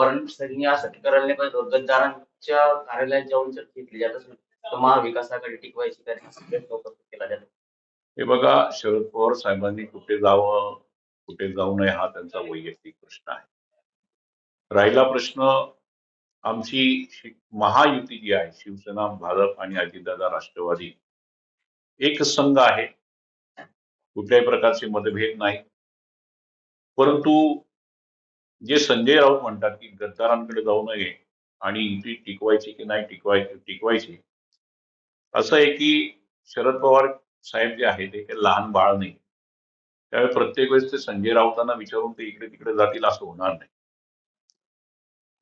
पवारांनी सगळी यासाठी करायला नाही पाहिजे. गद्दारांच्या कार्यालयात जाऊन जर घेतली जात असेल तर महाविकास आघाडी टिकवायची का नाही, प्रयत्न केला जातो. हे बघा, शरद पवार साहेबांनी कुठे जावं कुठे जाऊ नये हा त्यांचा वैयक्तिक प्रश्न आहे. राहिला प्रश्न आमची महायुती जी आहे, शिवसेना, भाजप आणि अजितदादा राष्ट्रवादी एक संघ आहे. कुठल्याही प्रकारचे मतभेद नाही. परंतु जे संजय राऊत म्हणतात की गद्दारांकडे जाऊ नये आणि युती टिकवायची की नाही टिकवायची, असं आहे की शरद पवार साहेब जे आहे ते काही लहान बाळ नाही. त्यावेळी प्रत्येक वेळेस ते संजय राऊतांना विचारून ते इकडे तिकडे जातील असं होणार नाही.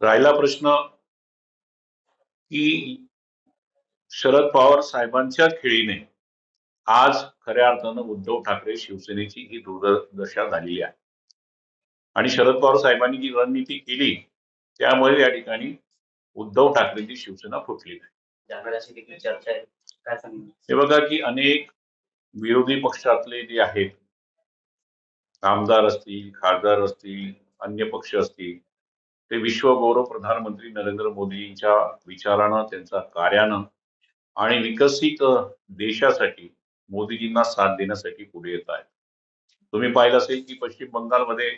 राहिला प्रश्न की शरद पवार साहेबांच्या खेळीने आज खऱ्या अर्थानं उद्धव ठाकरे शिवसेनेची ही दुर्दशा झालेली आहे. आणि शरद पवार साहेबांनी जी रणनीती केली त्यामुळे या ठिकाणी उद्धव ठाकरेंची शिवसेना फुटली आहे. चर्चा आहे, काय सांगणार? हे बघा की अनेक विरोधी पक्षातले जे आहेत, आमदार असतील, खासदार असतील, अन्य पक्ष असतील, ते विश्वगौरव प्रधानमंत्री नरेंद्र मोदींच्या विचारानं, त्यांच्या कार्यानं आणि विकसित देशासाठी मोदीजींना साथ देण्यासाठी पुढे येत आहेत. तुम्ही पाहिलं असेल की पश्चिम बंगालमध्ये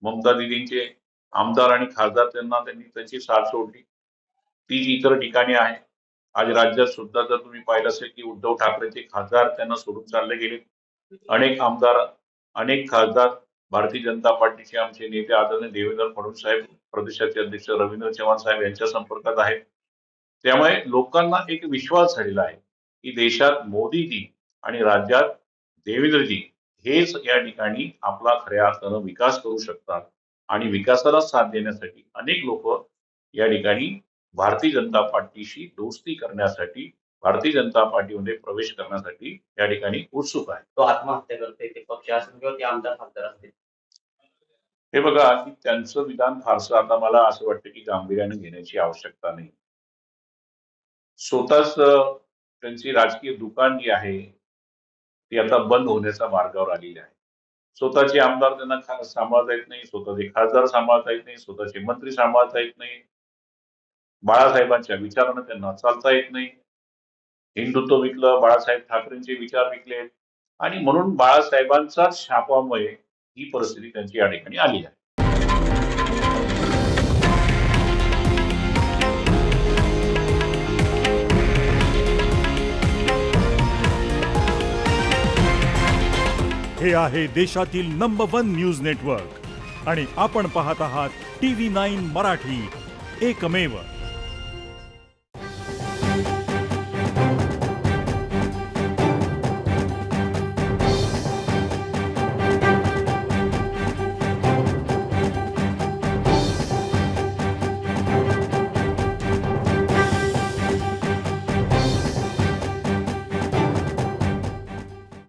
ममता दीदींचे आमदार आणि खासदार त्यांनी त्यांची साथ सोडली. ती इतर ठिकाणी आहे. आज राज्यात सुद्धा जर तुम्ही पाहिलं असेल की उद्धव ठाकरेंचे खासदार त्यांना सोडून चालले गेले. अनेक आमदार, अनेक खासदार भारतीय जनता पार्टीचे आमचे नेते आदरणीय देवेंद्र फडणवीस साहेब, प्रदेशाचे अध्यक्ष रवींद्र चव्हाण साहेब यांच्या संपर्कात आहेत. त्यामुळे लोकांना एक विश्वास झालेला आहे की देशात मोदीजी आणि राज्यात देवेंद्रजी हेच या ठिकाणी आपला खऱ्या अर्थानं विकास करू शकतात. आणि विकासाला साथ देण्यासाठी अनेक लोक या ठिकाणी भारतीय जनता पार्टीशी दोस्ती करण्यासाठी, भारतीय जनता पार्टीमध्ये प्रवेश करण्यासाठी या ठिकाणी उत्सुक आहे. तो आत्महत्या करते, ते पक्ष असेल किंवा ते आमदार खासदार असतील. हे बघा की त्यांचं विधान फारसं आता मला असं वाटतं की गांभीर्याने घेण्याची आवश्यकता नाही. स्वतःच त्यांची राजकीय दुकान जी आहे ती आता बंद होण्याच्या मार्गावर आलेली आहे. स्वतःचे आमदार त्यांना सांभाळता येत नाही, स्वतःचे खासदार सांभाळता येत नाही, स्वतःचे मंत्री सांभाळता येत नाही, बाळासाहेबांच्या विचारानं त्यांना चालता येत नाही. हिंदुत्व विकलं, बाळासाहेब ठाकरेंचे विचार विकले आणि म्हणून बाळासाहेबांच्या शापामुळे ही परिस्थिती त्यांची या ठिकाणी आली आहे. हे आहे देशातील नंबर 1 न्यूज नेटवर्क आणि आपण पाहत आहात TV9 मराठी, एकमेव.